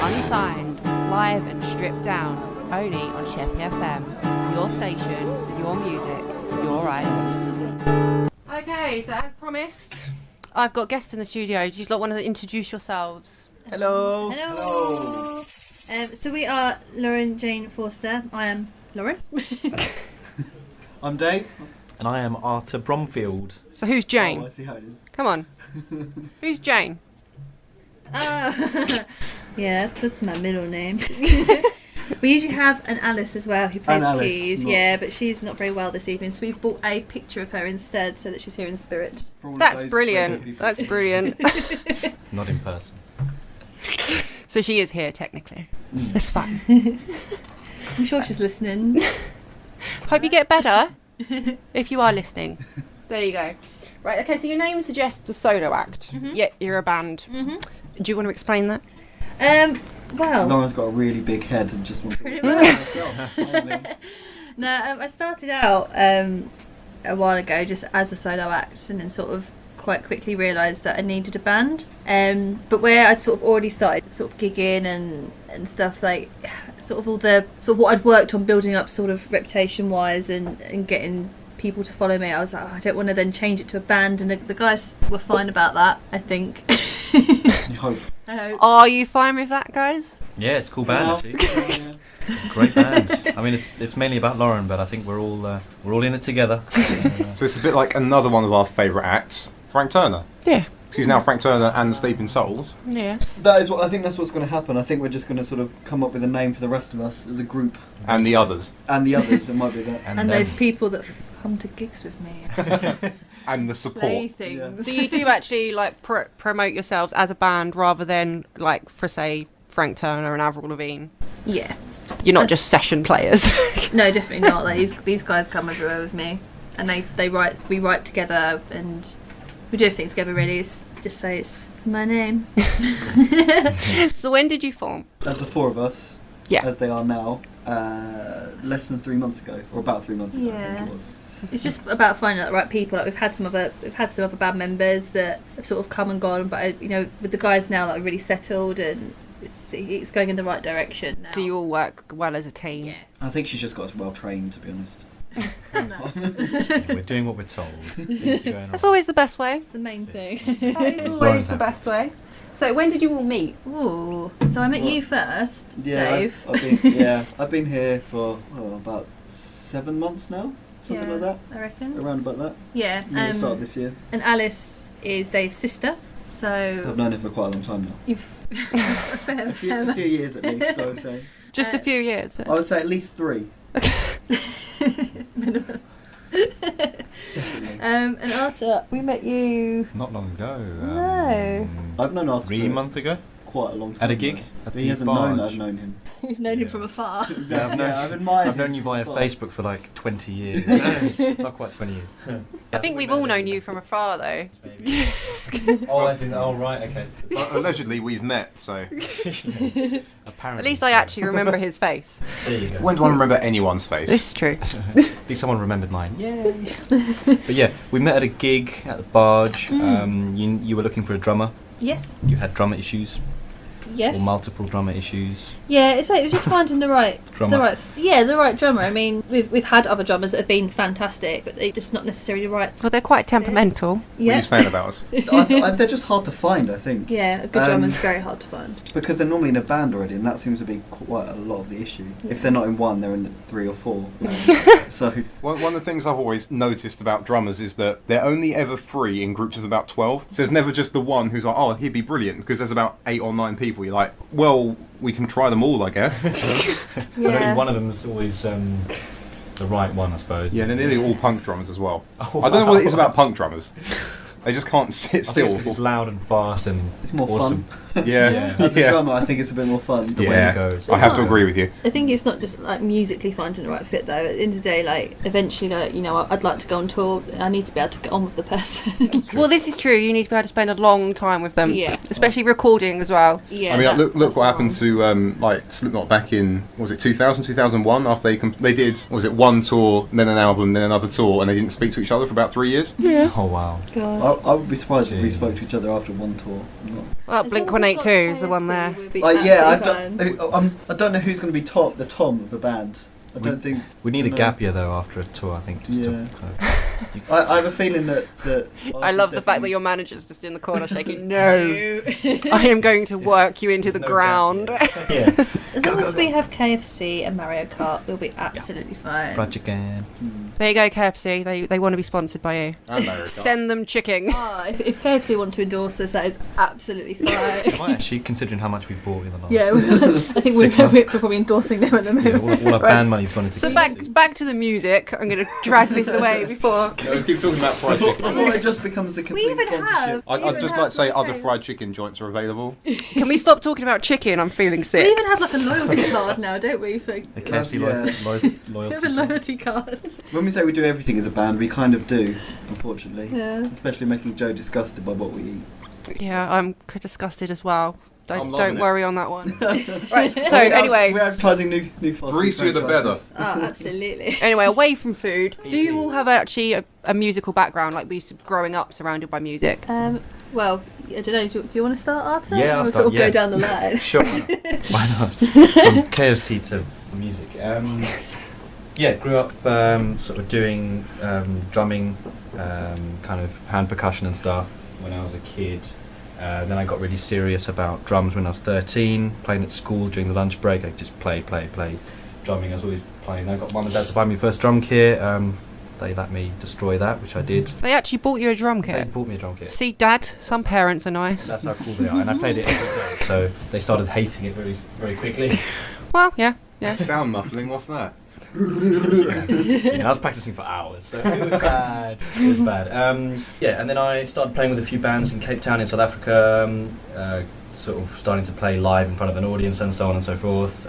Unsigned, live and stripped down, only on Sheppey FM. Your station, your music, your right. Okay, so as promised, I've got guests in the studio. Do you lot want to introduce yourselves? Hello. Hello. So we are Lorin Jane Forster. I am Lorin. I'm Dave. And I am Arthur Bromfield. So who's Jane? Oh, I see how it is. Come on. Who's Jane? Yeah, that's my middle name. We usually have an Alice as well who plays keys. Yeah, but she's not very well this evening, so we've bought a picture of her instead so that she's here in spirit. That's brilliant. That's brilliant. Not in person. So she is here technically. That's fine. I'm sure she's listening. Hope you get better if you are listening. There you go. Right, okay, so your name suggests a solo act, yet you're a band. Do you want to explain that? Well, Lauren's got a really big head and just wants to pretty look much. at herself. No, I started out a while ago just as a solo act, and then sort of quite quickly realised that I needed a band. But where I'd sort of already started sort of gigging and stuff, like sort of all the sort of what I'd worked on building up sort of reputation wise and getting people to follow me, I was like, I don't want to then change it to a band, and the guys were fine about that, I think. You hope. I hope. Are you fine with that, guys? Yeah, it's a cool band actually. Yeah. Great band. I mean, it's mainly about Lorin, but I think we're all in it together. So it's a bit like another one of our favourite acts, Frank Turner. Yeah. She's now Frank Turner and the Sleeping Souls. Yeah. That is what I think. That's what's going to happen. I think we're just going to sort of come up with a name for the rest of us as a group. And the others. And the others. It might be that. And those people that come to gigs with me. And the support. Play things. So you do actually like promote yourselves as a band rather than like for say Frank Turner and Avril Lavigne. Yeah. You're not just session players. No, definitely not. Like these guys come everywhere with me, and we write together, and we do everything together. Really, it's just say it's my name. So when did you form? As the four of us. Yeah. As they are now. Less than 3 months ago, or about 3 months ago, I think it was. It's just about finding the right people. Like we've had some other band members that have sort of come and gone, but with the guys now that are really settled, and it's going in the right direction now. So you all work well as a team. Yeah. I think she's just got us well trained, to be honest. We're doing what we're told. Things are going That's on. always the best way. That's the main thing. That is always the best way. So when did you all meet? Ooh. So I met you first, Yeah, Dave. I've been here for about 7 months now, something like that. I reckon. Around about that. Yeah. Near the start of this year. And Alice is Dave's sister. So I've known her for quite a long time now. you've A few years at least, I would say. Just a few years. I would say at least 3. minimum. Definitely. And Arthur, we met you. Not long ago. No. I've known Arthur 3 months ago. quite a long time. At a gig. Though. At He the hasn't known that barge. I've known him. You've known him from afar. Yeah, I've admired I've known him you via from Facebook for like 20 years. Not quite 20 years. I think we've all known you from afar though. Oh, right, okay. Allegedly, we've met, so. Apparently. At least I actually remember his face. There you go. When do I remember anyone's face? This is true. At least someone remembered mine. Yay! But yeah, we met at a gig at the barge. You were looking for a drummer. Yes. You had drummer issues. Yes. Or multiple drummer issues. Yeah, it's like it was just finding the right Drummer. the right drummer. I mean, we've had other drummers that have been fantastic, but they're just not necessarily right. Well, they're quite temperamental. What are Yeah. you saying about us? They're just hard to find, I think. Yeah, a good drummer's very hard to find. Because they're normally in a band already, and that seems to be quite a lot of the issue. If they're not in one, they're in 3 or 4. So One of the things I've always noticed about drummers is that they're only ever free in groups of about 12. So there's never just the one who's like, oh, he'd be brilliant, because there's about 8 or 9 people. You're like, well, we can try them all, I guess. Yeah. One of them is always the right one, I suppose. Yeah, and they're nearly all punk drummers as well. Oh, I don't know what it is about punk drummers. They just can't sit still. It's loud and fast and it's more awesome. fun. Yeah. As a drummer, I think it's a bit more fun. The way it goes. I have to agree with you. I think it's not just like musically finding the right fit though. At the end of the day, like eventually, like, I'd like to go on tour. I need to be able to get on with the person. Well, this is true. You need to be able to spend a long time with them. Yeah. Especially recording as well. Yeah. I mean, look that's what the happened one. to like Slipknot back in, was it 2000, 2001? After they did, was it one tour, then an album, then another tour, and they didn't speak to each other for about 3 years? Yeah. Oh wow. God. I would be surprised if we spoke to each other after one tour. Well, Blink 182 is the one there. I don't know who's going to be the Tom of the band. I don't think we need a gap year though after a tour. I think. Just to I have a feeling that I love the fact that your manager's just in the corner shaking. No, I am going to work you into the ground. Yeah. As long as we have KFC and Mario Kart, we'll be absolutely fine. Fried chicken. There you go, KFC. They want to be sponsored by you. Send them chicken. Oh, if KFC want to endorse us, that is absolutely fine. Might actually, considering how much we bought in the last. Yeah, I think we're probably endorsing them at the moment. Yeah, all our band money's gone into. So back to the music. I'm going to drag this away before. No, let's keep talking about fried chicken. Before it just becomes a complete sponsorship. I'd just like to say other fried chicken joints are available. Can we stop talking about chicken? I'm feeling sick. We even have like a loyalty card now, don't we? For A KFC loyalty. we have a loyalty card. When we say we do everything as a band, we kind of do, unfortunately. Yeah. Especially making Joe disgusted by what we eat. Yeah, I'm disgusted as well. Don't it. worry on that one. Right. So anyway, we're advertising new Foster Greasier the better. Oh, absolutely. Anyway, away from food, do you all have actually a musical background, like we used to growing up surrounded by music? Well, I don't know. Do you want to start, Arthur? Yeah, I'll or start, sort of go down the line. Sure. Why not? From KFC to music. Yeah, grew up sort of doing drumming, kind of hand percussion and stuff when I was a kid. Then I got really serious about drums when I was 13, playing at school during the lunch break. I just play drumming. I was always playing. I got mum and dad to buy me first drum kit. They let me destroy that, which I did. They actually bought you a drum They kit. bought me a drum kit. See, Dad, some parents are nice. That's how cool they are, and I played it every day. So they started hating it very, very quickly. Well, yeah. Sound muffling, what's that? I was practicing for hours, so it was bad. It was bad. Yeah, and then I started playing with a few bands in Cape Town in South Africa, sort of starting to play live in front of an audience and so on and so forth.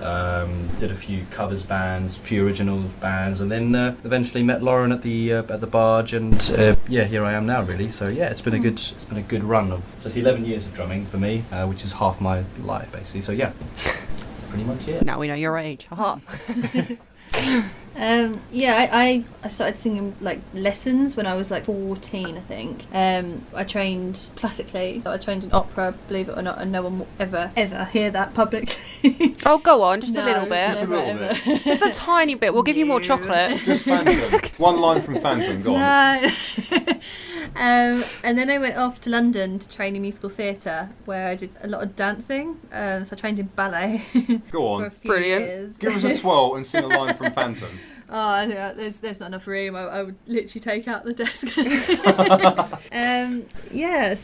Did a few covers bands, a few originals bands, and then eventually met Lorin at the Barge, and here I am now really. So yeah, it's been a good run of. So it's 11 years of drumming for me, which is half my life basically. So yeah, that's pretty much it. Now we know your age. Haha. I started singing like lessons when I was like 14, I think. I trained classically. I trained in opera, believe it or not, and no one will ever hear that publicly. Oh, go on, just a No, little bit. Just a little bit. Just a tiny bit. We'll give you more chocolate. Just Phantom. One line from Phantom, go on. No. And then I went off to London to train in musical theatre, where I did a lot of dancing. So I trained in ballet. Go For a on. few Brilliant. years. Give us a twirl and sing a line from Phantom. Oh, I think there's not enough room. I would literally take out the desk. So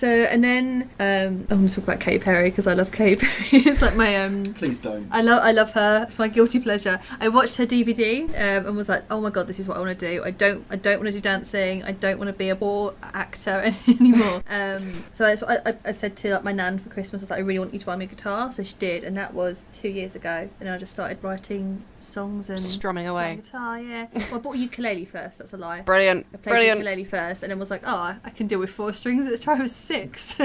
and then I want to talk about Katy Perry because I love Katy Perry. It's like my Please don't. I love her. It's my guilty pleasure. I watched her DVD and was like, oh my god, this is what I want to do. I don't want to do dancing. I don't want to be a ball actor anymore. So I said to like my nan for Christmas, I was like, I really want you to buy me a guitar. So she did, and that was 2 years ago. And I just started writing songs and Strumming away. playing guitar. Yeah. Well, I bought a ukulele first. That's a lie. Brilliant. I played ukulele first, and then was like, oh, I can deal with 4 strings. Let's try with 6.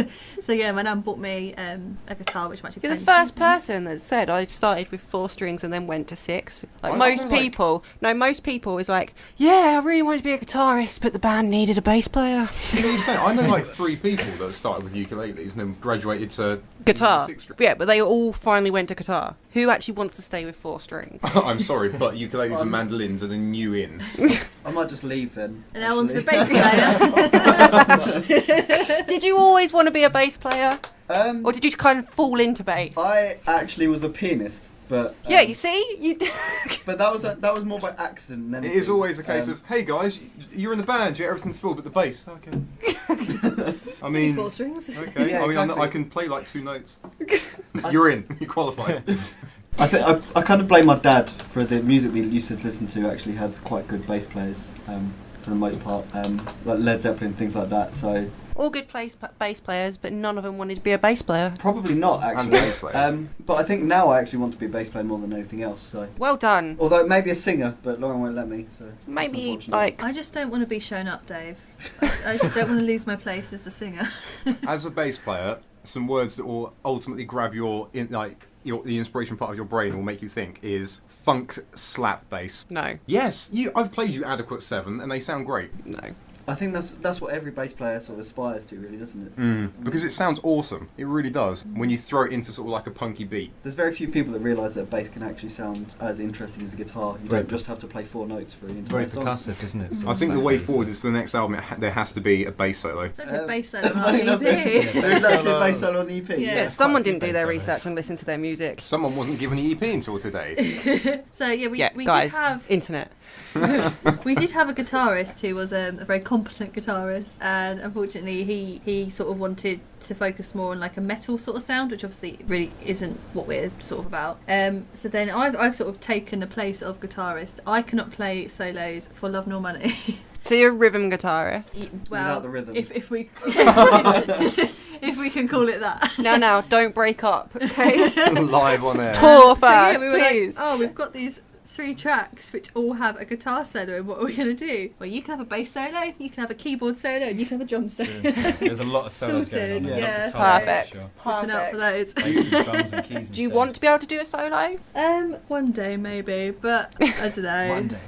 So yeah, my nan bought me a guitar, which I'm actually You're the playing. first person that said I started with 4 strings and then went to 6. Like I most like- people, most people is like, yeah, I really wanted to be a guitarist, but the band needed a bass player. You know what you're saying? I know like 3 people that started with ukuleles and then graduated to Guitar. 6 string. Yeah, but they all finally went to guitar. Who actually wants to stay with 4 strings? I'm sorry, but ukuleles and mandolins are the new in. I might just leave then. And now on to the actually. bass player. Did you always want to be a bass player? Um, Or did you kind of fall into bass? I actually was a pianist, but Yeah, you see? You but that was more by accident than It anything. is always a case of, hey guys, you're in the band, yeah, everything's filled but the bass. Okay. I mean, 4 strings. okay. Yeah, I mean, exactly. I can play like 2 notes. You're in. You qualified. I think I kind of blame my dad for the music that he used to listen to. Actually, had quite good bass players for the most part, like Led Zeppelin, things like that. So all good bass players, but none of them wanted to be a bass player. probably not And actually. bass players. But I think now I actually want to be a bass player more than anything else. So Well done. although maybe a singer, but Lauren won't let me. So that's Maybe unfortunate. like I just don't want to be shown up, Dave. I don't want to lose my place as the singer. As a bass player, some words that will ultimately grab the inspiration part of your brain will make you think is funk slap bass. no. Yes, I've played you Adequate 7 and they sound great. No. I think that's what every bass player sort of aspires to, really, doesn't it? Because it sounds awesome. It really does. When you throw it into sort of like a punky beat. There's very few people that realise that bass can actually sound as interesting as a guitar. You don't just have to play 4 notes for an entire Very song. percussive, isn't it? I think the way forward is for the next album. There has to be a bass solo. Such a bass solo on Funny enough, our EP. There's actually a bass solo on the EP. Yeah. Yeah, someone didn't do their research and listen to their music. Someone wasn't given an EP until today. So yeah, we guys, did have internet. we did have a guitarist who was a very competent guitarist, and unfortunately he sort of wanted to focus more on like a metal sort of sound, which obviously really isn't what we're sort of about. So then I've sort of taken the place of guitarist. I cannot play solos for love nor money. So you're a rhythm guitarist. Well, Without the rhythm. if we if we can call it that. Now, don't break up, okay? Live on air. Tour So yeah, first, we were please. like, oh, we've got these 3 tracks which all have a guitar solo, and what are we going to do? Well, you can have a bass solo, you can have a keyboard solo, and you can have a drum solo. There's a lot of solos going on. Sorted, yeah. Perfect. Sure. Listen out for those. Drums and keys Do you want to be able to do a solo? One day maybe, but I don't know. One day.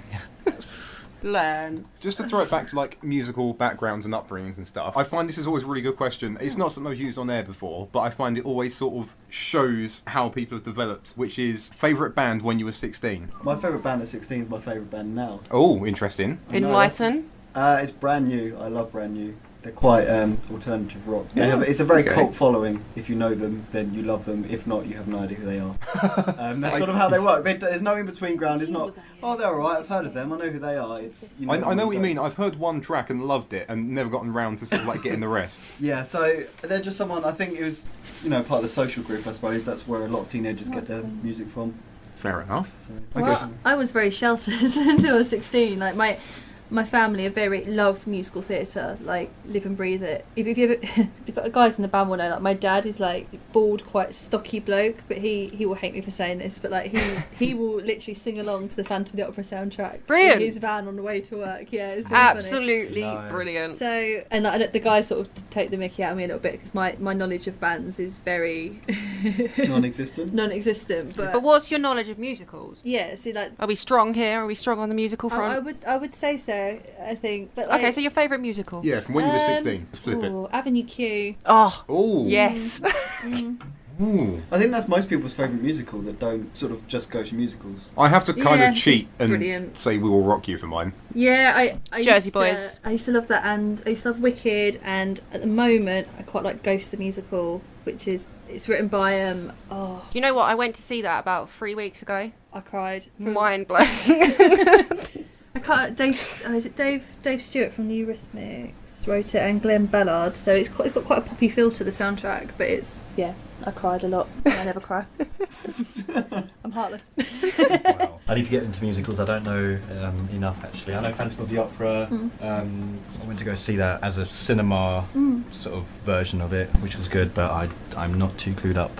Learn. Just to throw it back to like musical backgrounds and upbringings and stuff, I find this is always a really good question. It's not something I've used on air before, but I find it always sort of shows how people have developed, which is favourite band when you were 16. My favourite band at 16 is my favourite band now. Oh, interesting. Enlighten. It's Brand New. I love Brand New. They're quite alternative rock. It's a very cult following. If you know them, then you love them. If not, you have no idea who they are. That's sort of how they work. There's no in-between ground. It's not, oh, they're alright, I've heard of them, I know who they are. It's, I know what you mean. I've heard one track and loved it and never gotten round to sort of like getting the rest. Yeah, so they're just someone, I think it was, part of the social group, I suppose. That's where a lot of teenagers get their music from. Fair enough. So. Well, I was very sheltered until I was 16. Like my family are very love musical theatre, like live and breathe it. If you ever, if the guys in the band will know, like my dad is like bald, quite stocky bloke, but he will hate me for saying this, but like he will literally sing along to the Phantom of the Opera soundtrack. Brilliant. In his van on the way to work. Yeah, it's really Absolutely Nice. brilliant. So, and like, the guys sort of take the mickey out of me a little bit because my knowledge of bands is very Non-existent? non-existent. But what's your knowledge of musicals? Yeah, see, like Are we strong here? Are we strong on the musical front? I would say so. I think. But like, Okay, so your favourite musical? Yeah, from when you were 16. Let's flip it. Avenue Q. Oh, Oh. yes. Ooh. I think that's most people's favourite musical that don't sort of just go to musicals. I have to kind Yeah, of cheat it's and brilliant. say say We Will Rock You for mine. Yeah, I Jersey used to, Boys. I used to love that, and I used to love Wicked, and at the moment I quite like Ghost the Musical, which is it's written by You know what? I went to see that about 3 weeks ago. I cried. Mind blowing. I can't. Is it Dave Stewart from the Eurythmics wrote it, and Glenn Ballard. So it's got quite a poppy feel to the soundtrack, but I cried a lot. And I never cry. I'm heartless. Wow. I need to get into musicals. I don't know enough actually. I know Phantom of the Opera. I went to go see that as a cinema sort of version of it, which was good, but I'm not too clued up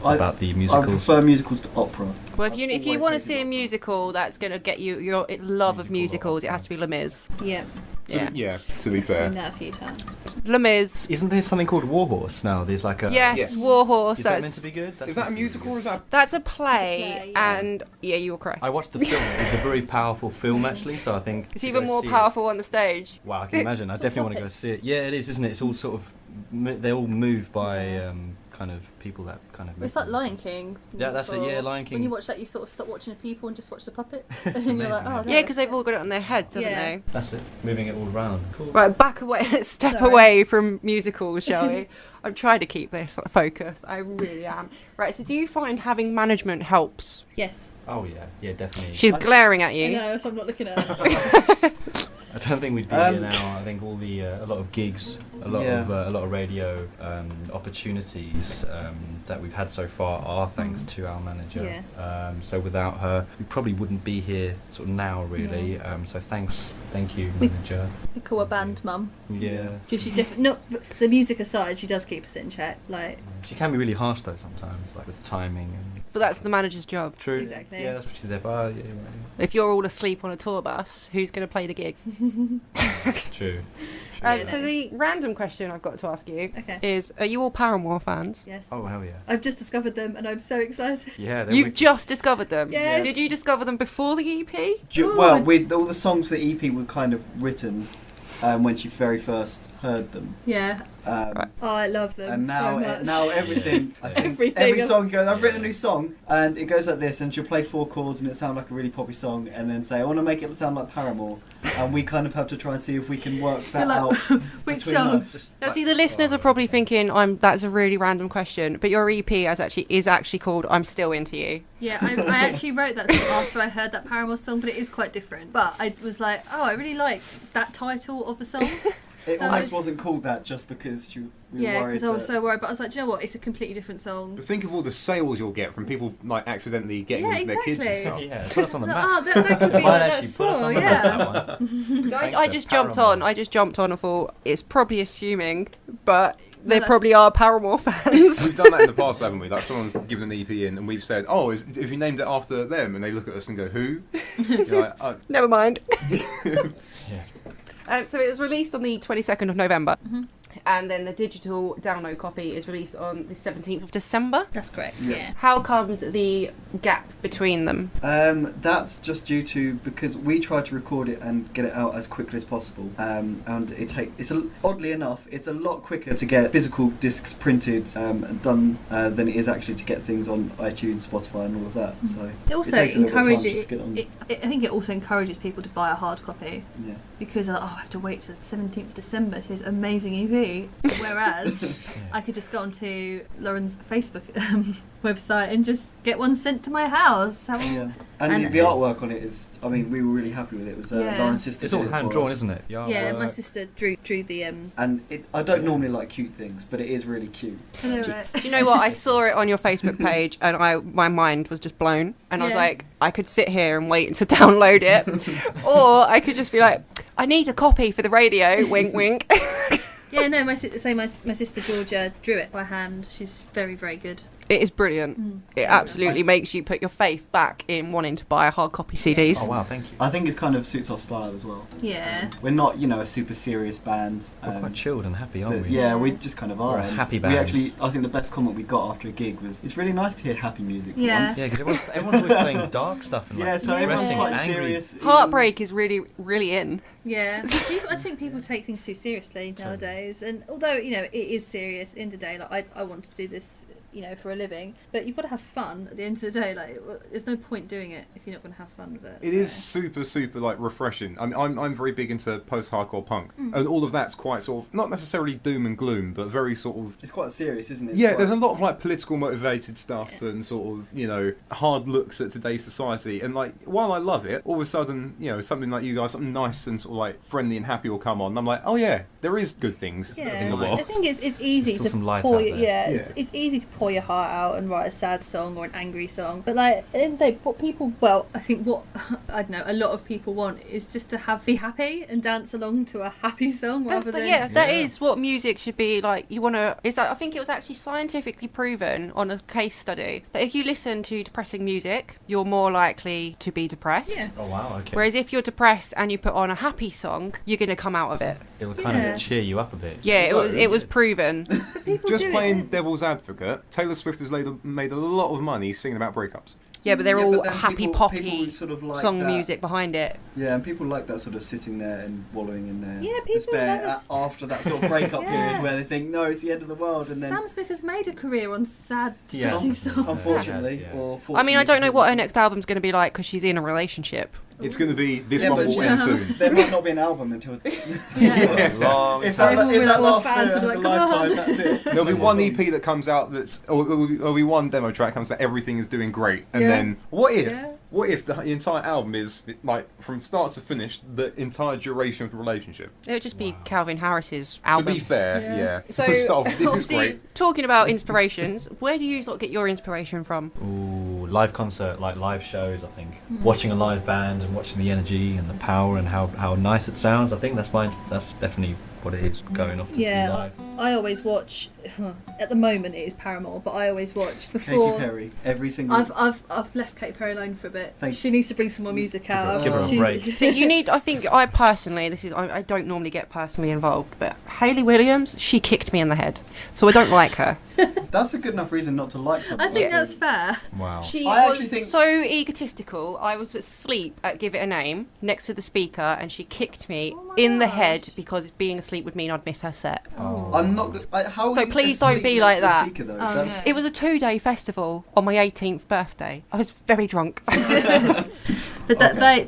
about the I musicals. prefer musicals to opera. Well, if you Always want to hated see a opera. musical that's going to get you your love of musicals, it has to be Les Mis. Yeah, Yeah. To be I've seen fair. that a few times. Les Mis. Isn't there something called Warhorse now? There's like a Yes, Yes. Warhorse. Is that meant to be good? Is that a musical or is that... That's a play, It's a play, yeah. and yeah, you will cry. I watched the film. It's a very powerful film actually, so I think It's to even go more see it- powerful on the stage. Wow, I can imagine. I It's all definitely want to go puppets. see it. Yeah, it is, isn't it? It's all sort of they're all moved by kind of people that kind of. It's like Lion King. Yeah, that's it, musical. yeah, Lion King. When you watch that, you sort of stop watching the people and just watch the puppets, and then you're like, amazing, oh, yeah. Yeah, because they've all got it on their heads, haven't Yeah. they? That's it. Moving it all around. Cool. Right, back away, step Sorry. away from musicals, shall we? I'm trying to keep this focused. I really am. Right, so do you find having management helps? yes. Oh yeah, yeah, definitely. She's glaring at I you. know, so I'm not looking at it. I don't think we'd be here now. I think all the a lot of gigs, a lot of radio opportunities that we've had so far are thanks to our manager. Yeah. So without her, we probably wouldn't be here sort of now, really. So thank you, We- manager. We call her band mum. Yeah. Because she not the music aside, she does keep us in check. Like, She can be really harsh though sometimes, like with the timing and. But that's the manager's job. True. Exactly. Yeah, that's what she's there for. Oh, yeah, right. If you're all asleep on a tour bus, who's going to play the gig? True. Right, so the random question I've got to ask you okay. is, are you all Paramore fans? Yes. Oh hell yeah. I've just discovered them, and I'm so excited. Yeah. they're You've wicked. just discovered them? Yes. Did you discover them before the EP? Well, with all the songs for the EP were kind of written when she very first heard them. Yeah. I love them and now, so much. now everything, I think every song goes. I've written a new song, and it goes like this, and she'll play 4 chords, and it sounds like a really poppy song, and then say, "I want to make it sound like Paramore," and we kind of have to try and see if we can work that out. Which between songs? us. Now, see, the listeners are probably thinking, that's a really random question, but your EP is actually called "I'm Still Into You." Yeah, I actually wrote that song after I heard that Paramore song, but it is quite different. But I was like, oh, I really like that title of the song. It So almost wasn't called that just because we were Yeah, worried because I was that- so worried. But I was like, do you know what? It's a completely different song. But think of all the sales you'll get from people like accidentally getting Yeah, them for their kids and exactly. stuff. Yeah, put us on the map. Oh, that could be Might like that actually put us song, on the yeah. map, that one. I just jumped on. I just jumped on and thought it's probably assuming, but they that's- probably are Paramore fans. We've done that in the past, haven't we? Like someone's given an EP in, and we've said, "Oh, if you named it after them," and they look at us and go, "Who?" You're like, oh. Never mind. Yeah. So it was released on the 22nd of November, Mhm. and then the digital download copy is released on the 17th of December. That's correct. Yeah. Yeah. How comes the gap between them? That's just due to because we tried to record it and get it out as quickly as possible, and oddly enough, it's a lot quicker to get physical discs printed and done than it is actually to get things on iTunes, Spotify, and all of that. So It also takes a little bit of time encourages. just to get on. I think it also encourages people to buy a hard copy Yeah. because they're like, oh, I have to wait till the 17th of December to his amazing EP. Whereas I could just go onto Lauren's Facebook website and just get one sent to my house. Yeah. And And- the artwork on it is, I mean, we were really happy with it. It was Yeah. Lauren's sister. It's all did it for hand drawn, us. isn't it? Yeah, my artwork. sister drew the And I don't normally like cute things, but it is really cute. I know, right? Do you know what? I saw it on your Facebook page, and my mind was just blown. And I was Yeah. like, I could sit here and wait to download it, or I could just be like, I need a copy for the radio. Wink, wink. Yeah, no, my sister Georgia drew it by hand. She's very, very good. It is brilliant. Mm. It absolutely makes you put your faith back in wanting to buy hard copy CDs. Oh wow, thank you. I think it kind of suits our style as well. Yeah. We're not, a super serious band. We're quite chilled and happy, aren't we? Yeah, we just kind of are. We're a and happy We band. actually, I think the best comment we got after a gig was, "It's really nice to hear happy music for Yeah. once." Yeah, because everyone's always playing dark stuff and like Yeah, so everyone's depressing, quite angry. serious. Heartbreak is really, really in. Yeah, I think people take things too seriously nowadays, and although it is serious in the day, like I want to do this, for a living, but you've got to have fun at the end of the day. Like, there's no point doing it if you're not going to have fun with it. It is super, super like refreshing. I mean, I'm very big into post-hardcore punk, Mm. and all of that's quite sort of not necessarily doom and gloom, but very sort of. It's quite serious, isn't it? Yeah, there's a lot of like political motivated stuff and sort of hard looks at today's society. And like while I love it, all of a sudden something like you guys, something nice and sort of like friendly and happy will come on. And I'm like, oh yeah, there is good things in the I world. think it's easy Still to some light pour out your, there. it's easy to pour your heart out and write a sad song or an angry song, but like at the end of the day, I think what I don't know, a lot of people want is just to be happy and dance along to a happy song rather than That is what music should be like. You want to. I think it was actually scientifically proven on a case study that if you listen to depressing music, you're more likely to be depressed. Yeah. Oh wow, okay. Whereas if you're depressed and you put on a happy song, you're going to come out of it. It will kind Yeah. of cheer you up a bit. Yeah, it was proven. But people Just do playing it. devil's advocate, Taylor Swift has made a lot of money singing about breakups. Yeah, but they're Yeah, all but then happy people poppy sort of like song that. music behind it. Yeah, and people like that sort of sitting there and wallowing in their Yeah, people despair love us. after that sort of breakup Yeah. period where they think, no, it's the end of the world, and then Sam Smith has made a career on sad, Yeah. depressing songs. unfortunately, Yeah. or I mean, I don't know fortunately- what her next album's going to be like because she's in a relationship. It's going to be this Yeah, one but will end soon. there might not be an album until Yeah. Long if time. that, Everyone if will that like, all lasts fans for will be the like, come on. lifetime, that's it. There'll be No more one songs. EP that comes out there'll be one demo track comes out everything is doing great, and Yeah. then what if Yeah. the entire album is like from start to finish the entire duration of the relationship? It would just be Wow. Calvin Harris's album. To be fair, Yeah. yeah. So, Start off, this is obviously, great. talking about inspirations, where do you lot get your inspiration from? Ooh, live concert, like live shows, I think. Mm. Watching a live band and watching the energy and the power and how nice it sounds, I think that's definitely what it is, going off to see Yeah, live. I always watch. At the moment, it is Paramore, but I always watch Katy before. Perry, every single. I've left Katy Perry alone for a bit. Thank She needs to bring some more music out. give her a She's- break. So you need, I think, I personally, I don't normally get personally involved, but Hayley Williams, she kicked me in the head, so I don't like her. That's a good enough reason not to like something. I think that's fair. Wow. She I was actually think- so egotistical. I was asleep at Give It a Name next to the speaker, and she kicked me Oh my in the gosh. head because being asleep would mean I'd miss her set. Oh. I'm not. How So are you please don't asleep be next like to a that. speaker, though? Oh, That's- no. It was a 2-day festival on my 18th birthday. I was very drunk. But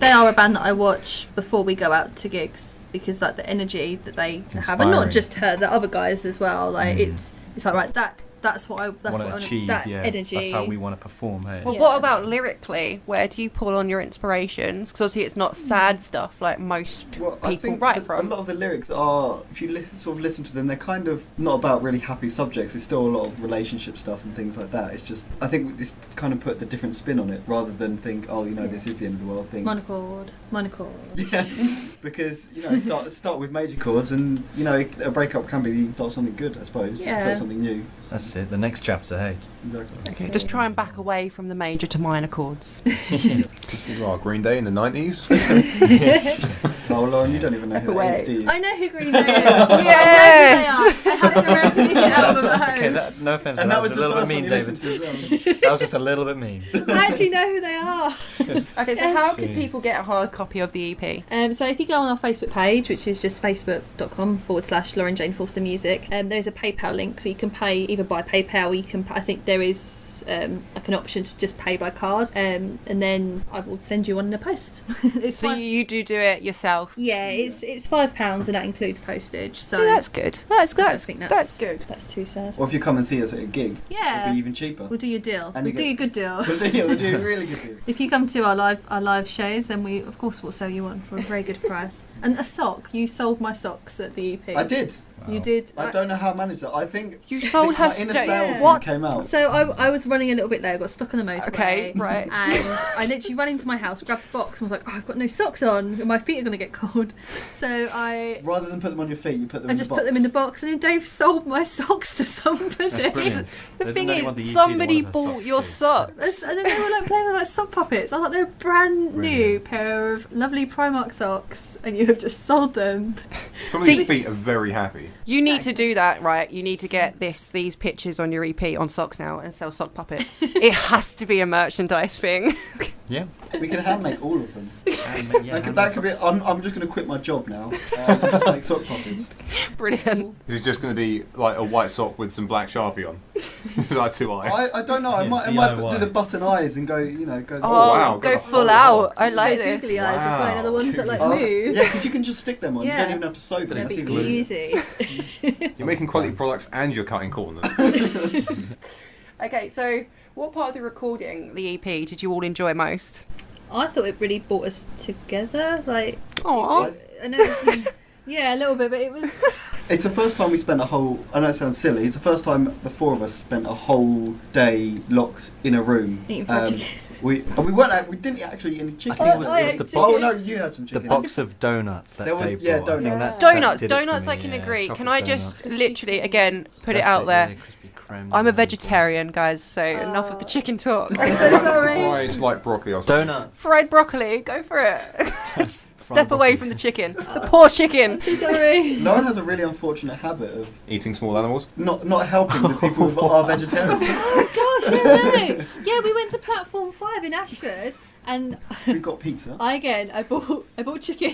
they are a band that I watch before we go out to gigs because like the energy that they have, and not Inspiring. just her, the other guys as well. Like it's like right that's what I want to wanna- achieve. that Yeah, energy. that's how we want to perform. Hey. Well, Yeah. what about lyrically? Where do you pull on your inspirations? Because obviously it's not sad stuff like most Well, I people think write a from. lot of the lyrics are, if you sort of listen to them, they're kind of not about really happy subjects. It's still a lot of relationship stuff and things like that. It's just, I think we just kind of put the different spin on it rather than think, oh, you know, this is the end of the world. Think, Monochord. yeah, because you know, start with major chords, and you know, a breakup can be the start of something good, I suppose. Yeah. Start something new. That's it. The next chapter. Hey. Exactly. Okay, just try and back away from the major to minor chords. Oh, Green Day in the 90s. Oh, Lauren, you don't even know who that is, do you? I know who Green Day is. Yes! I have them around the album at home. Okay, no offense, but And that that was was a the little bit first one mean, you David. listened to as well. That was just a little bit mean. I actually know who they are. Okay, so how could See. people get a hard copy of the EP? So if you go on our Facebook page, which is just facebook.com/Lorin Jane Forster Music, there's a PayPal link, so you can pay either by PayPal or you can. I think there is like an option to just pay by card, and then I will send you one in a post. It's So five- you do it yourself. yeah, it's £5 and that includes postage. So So that's good. That's I good. think That's good. That's too sad. Or if you come and see us at a gig, Yeah. it'll be even cheaper. We'll do your deal. And We'll you do get- you a good deal. We'll do a really good deal. If you come to our live shows, then we of course will sell you one for a very good price. And a sock. You sold my socks at the EP. I did. You did. I don't know how I managed that. I think You sold her my inner st- salesman What? came out. So I was running a little bit late. I got stuck on the motorway. Okay, right. And I literally ran into my house, grabbed the box, and was like, "Oh, I've got no socks on. And my feet are going to get cold." So I Rather than put them on your feet, you put them in just the box. put them in the box, and then Dave sold my socks to somebody. That's brilliant. The They thing didn't want the is, EP, somebody they wanted bought her your socks too. socks. And then they were like playing with like sock puppets. I thought they were brand new Brilliant. pair of lovely Primark socks, and you have just sold them. Some of See- these feet are very happy. You need to do that, right? You need to get these pictures on your EP on socks now and sell sock puppets. It has to be a merchandise thing. Yeah. We can hand make all of them. Yeah, that could be. I'm just going to quit my job now and just make sock puppets. Brilliant. It's just going to be like a white sock with some black Sharpie on, like 2 eyes. I don't know. I Yeah, might DIY. do the button eyes and go. You know, go. Oh, wow, go got a full whole out. I like Googly this. eyes as well. You know, the ones that like Oh, move. yeah, because you can just stick them on. You Yeah. don't even have to sew them. That'd That's be even easy. You're making quality products and you're cutting corners. Okay, so what part of the recording, the EP, did you all enjoy most? I thought it really brought us together. Like, Oh, I know, yeah, a little bit, but it was. It's the first time we spent a whole. I know it sounds silly. It's the first time the four of us spent a whole day locked in a room. Eating fried chicken. We weren't. We didn't actually eat any chicken. I think it was the Oh box, no, you had some the chicken. box of donuts that There were- Dave yeah, brought. I think donuts. donuts, did it for donuts. me, I can yeah, agree. Can chocolate I donuts. just literally again put it That's out there? yeah, Krispy Kreme I'm a and- vegetarian, guys. So enough of the chicken talk. I'm so sorry. Why it's like broccoli or something. Donuts. Fried broccoli, go for it. Step Fried away broccoli. from the chicken. The poor chicken. I'm so sorry. Lauren has a really unfortunate habit of Eating small animals. not helping the people who are vegetarians. Oh gosh, no. Yeah, we went to Platform 5 in Ashford, and We got pizza. I bought chicken.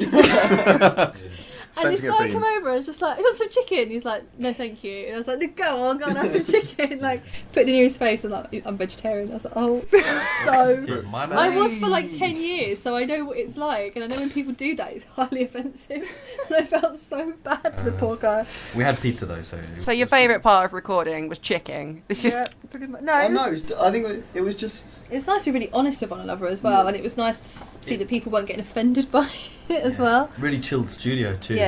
And Sensing this a guy theme. come over, I was just like, "You want some chicken?" He's like, "No, thank you." And I was like, "No, go on have some chicken." Like, put it near his face and like, "I'm vegetarian." I was like, "Oh, so." Yeah, my I bad. was for like 10 years, so I know what it's like, and I know when people do that, it's highly offensive. And I felt so bad for the poor guy. We had pizza though, so. So your favourite part of recording was chicken. This is Yeah, pretty much. No, Oh it was, no, I think it was just. it's nice to be really honest with one another as well, and it was nice to see that people weren't getting offended by it as well. Really chilled studio too. Yeah.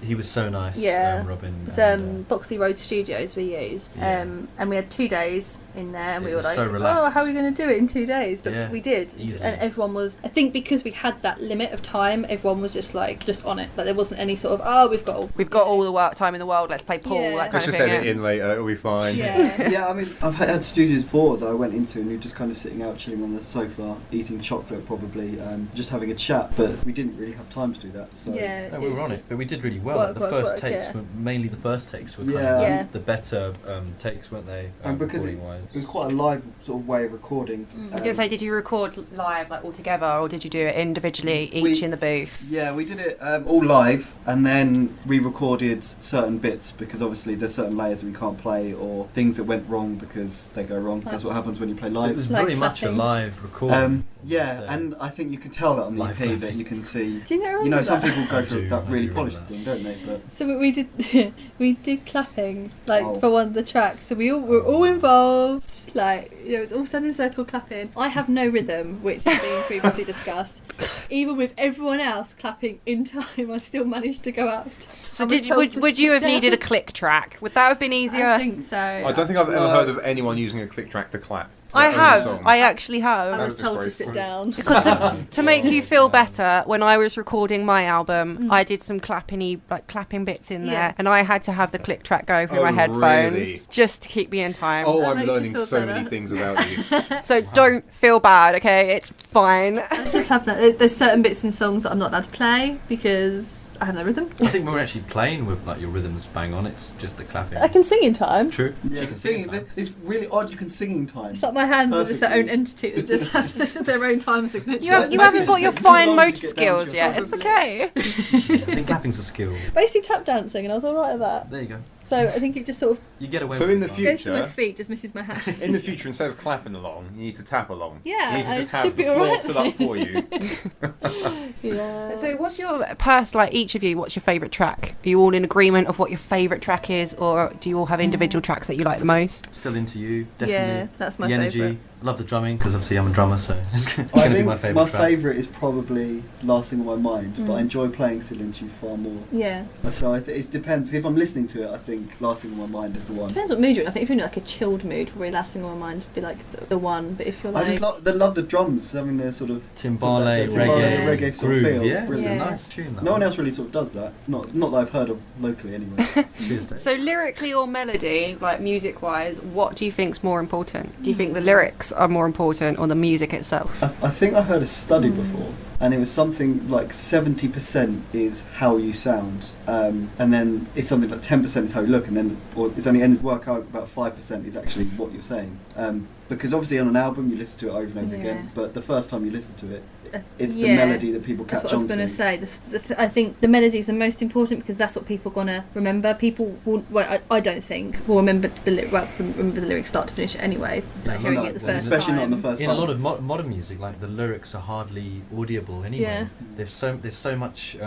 He was so nice. Yeah. Robin. It's and, Boxley Road Studios we used, Yeah. and we had 2 days in there, and It we were was like, so "Oh, relaxed. how are we going to do it in 2 days?" But Yeah, we did, easily. and everyone was. I think because we had that limit of time, everyone was just on it. Like there wasn't any sort of, "Oh, we've got all the time in the world. Let's play pool. Yeah. That kind Let's of just thing. edit yeah. in later. It'll be fine. Yeah. Yeah, I mean, I've had studios before that I went into, and we were just kind of sitting out, chilling on the sofa, eating chocolate, probably, just having a chat. But we didn't really have time to do that. So Yeah. No, we were on it, but we did really well. Work, The work, first work, takes yeah. were mainly the first takes were kind Yeah. of Yeah. the better takes, weren't they? And because recording-wise. it was quite a live sort of way of recording. Mm. I was going to say, did you record live, like all together, or did you do it individually, each in the booth? Yeah, we did it all live, and then we recorded certain bits because obviously there's certain layers we can't play or things that went wrong because they go wrong. That's what happens when you play It live. was Like very much a clapping. live recording. Yeah, and I think you can tell that on the Live EP that clapping. you can see. Do you know? You know, some that? people go I for do, that I really do polished remember thing, don't they? But So we did we did clapping like Oh. for one of the tracks. So we all were all involved. Like it was all standing in a circle clapping. I have no rhythm, which has been previously discussed. Even with everyone else clapping in time, I still managed to go out. So I was did you, told to would you sit have down. needed a click track? Would that have been easier? I think so. I don't think I've ever No. heard of anyone using a click track to clap. to I their own have. song. I actually I have. was told to That's sit disgraceful. down. Because to make you feel better, when I was recording my album, I did some clapping bits in there, Yeah. and I had to have the click track going through Oh, my headphones really? just to keep me in time. Oh, That I'm makes you learning feel so better. many things about you. So don't feel bad, okay? It's fine. I just have that. There's certain bits in songs that I'm not allowed to play because I have no rhythm. I think when we're actually playing with like your rhythms bang on, it's just the clapping. I can sing in time. True. yeah, You can sing in singing, time. it's really odd. You can sing in time. It's like my hands are just their own entity that just have their own time signature. You, have, you Maybe haven't it got just your takes too fine long to motor get down skills to yet. your It's Probably. okay. I think clapping's a skill. Basically tap dancing, and I was alright at that. There you go. So I think it just sort of You get away So with in the it. future- goes to my feet, just misses my hand. In the future, instead of clapping along, you need to tap along. Yeah, You need to I just should have be the floor alright set up for you. Yeah. So what's your each of you, what's your favourite track? Are you all in agreement of what your favourite track is, or do you all have individual tracks that you like the most? Still into you, definitely. Yeah, that's my the energy. favourite. Love the drumming because obviously I'm a drummer, so it's going I to be think my favourite track. favourite is probably Last Thing on My Mind, but I Mm. enjoy playing Still Into You far more. Yeah. So it depends. If I'm listening to it, I think Last Thing on My Mind is the one. Depends what mood you're in. I think if you're in like a chilled mood, probably lasting on my mind would be like the one. But if you're I like, just love the drums having their sort of Timbale, sort of reggae, reggae sort of groove. feel. Yeah, It's brilliant. Yeah. nice tune. That No one else really sort of does that. Not that I've heard of locally anyway. Tuesday. So lyrically or melody, like music-wise, what do you think's more important? Do you think the lyrics are more important or the music itself? I think I heard a study before, and it was something like 70% is how you sound, and then it's something like 10% is how you look, and then or it's only work out about 5% is actually what you're saying. Because obviously on an album you listen to it over and over Yeah. again, but the first time you listen to it, it's the yeah. melody that people catch That's what I was on going to to. say. I think the melody is the most important because that's what people are going to remember. People will, well, I don't think, will remember remember the lyrics start to finish anyway, like hearing it the first especially time. not on the first In time. a lot of modern music, like the lyrics are hardly audible anyway. Yeah. There's so much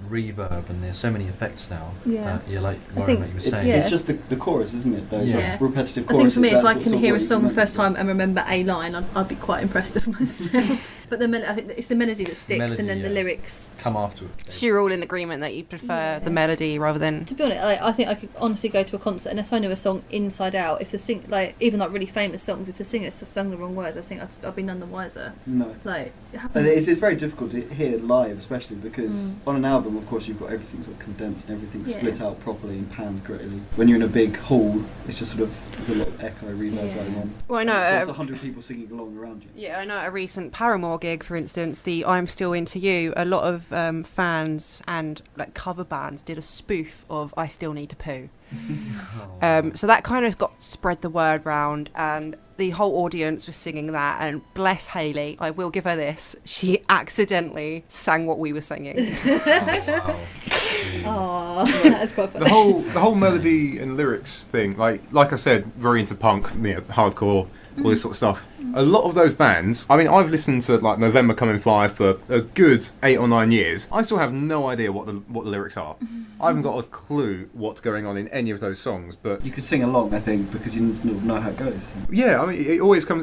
reverb and there's so many effects now. Yeah. That you're like I worrying think what you were It's, saying. Yeah. it's just the chorus, isn't it? Those Yeah. like, repetitive I think choruses. for me, if that's I what can sort of hear a what you song the remember. first time and remember a line, I'd be quite impressed with myself. But I think it's the melody that sticks, Melody, and then the yeah. lyrics. Come afterwards. So you're all in agreement that you prefer Yeah. the melody rather than... To be honest, I think I could honestly go to a concert unless I knew a song inside out. If the even like really famous songs, if the singer sung the wrong words, I think I'd be none the wiser. No. Like it And happens. it's very difficult to hear live, especially because on an album, of course, you've got everything sort of condensed and everything Yeah. split out properly and panned correctly. When you're in a big hall, it's just sort of there's a lot of echo, reverb Yeah. going on. Well, I know, And there's 100 people singing along around you. Yeah, I know at a recent Paramore gig, for instance, the I'm Still Into You, a lot of fans and like cover bands did a spoof of I Still Need to Poo. So that kind of got spread the word round, and the whole audience was singing that, and bless Hayley, I will give her this, she accidentally sang what we were singing. Wow. Oh, that is quite funny. The whole melody and lyrics thing, like I said, very into punk, hardcore, all this sort of stuff. A lot of those bands, I mean, I've listened to like November Come and Fly for a good 8 or 9 years. I still have no idea what the lyrics are. I haven't got a clue what's going on in any of those songs, but You could sing along, I think, because you just know how it goes. yeah, I mean,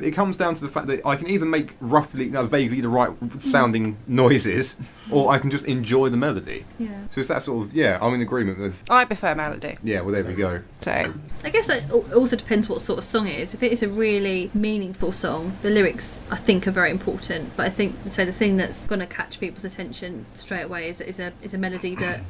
it comes down to the fact that I can either make vaguely the right sounding noises, or I can just enjoy the melody. Yeah. So it's that sort of, yeah, I'm in agreement with, I prefer melody. yeah, well, there we go. So I guess it also depends what sort of song it is. If it is a really meaningful song, the lyrics I think are very important. But I think so the thing that's going to catch people's attention straight away is a melody that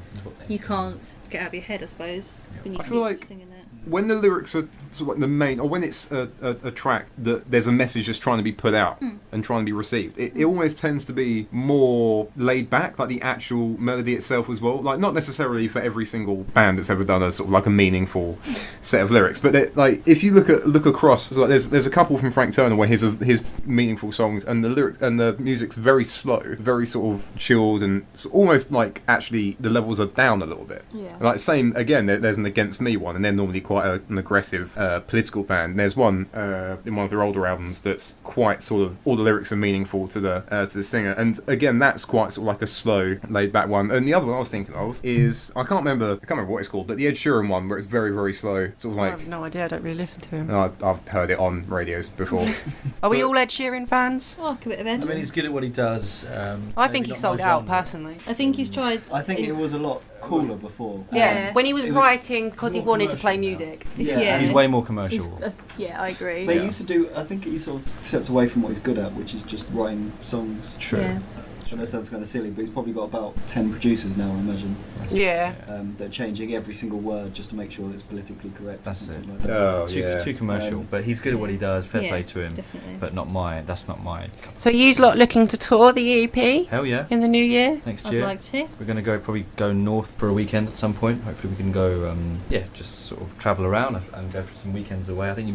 you can't get out of your head, I suppose. When you I feel like- singing it. when the lyrics are sort of like the main, or when it's a track that there's a message just trying to be put out and trying to be received, it always tends to be more laid back, like the actual melody itself as well. Like not necessarily for every single band that's ever done a sort of like a meaningful set of lyrics, but like if you look across, so like there's a couple from Frank Turner where his meaningful songs and the lyrics and the music's very slow, very sort of chilled, and it's almost like actually the levels are down a little bit. Yeah. Like same again, there's an Against Me one, and they're normally quite an aggressive political band. There's one in one of their older albums that's quite sort of all the lyrics are meaningful to the singer, and again that's quite sort of like a slow, laid back one. And the other one I was thinking of is I can't remember what it's called, but the Ed Sheeran one where it's very very slow, sort of I like. have no idea. I don't really listen to him. I've heard it on radios before. Are we all Ed Sheeran fans? Oh, a bit of Ed. I mean, he's good at what he does. I think he sold out personally. I think he's tried. I think it was a lot cooler before. Yeah, when he was writing because he more wanted to play commercial music. Yeah. He's way more commercial. Yeah, I agree. But he used to do, I think he sort of stepped away from what he's good at, which is just writing songs. True. Yeah. I know that sounds kind of silly, but he's probably got about 10 producers now, I imagine. Yeah. They're changing every single word just to make sure that it's politically correct. That's something it. Like that. Oh, Too commercial, but he's good at what he does. Fair play to him. Definitely. But not mine. That's not mine. So you's lot looking to tour the EP Hell yeah. in the new year? Next I'd year. like to. We're going to probably go north for a weekend at some point. Hopefully we can go, just sort of travel around and go for some weekends away. I think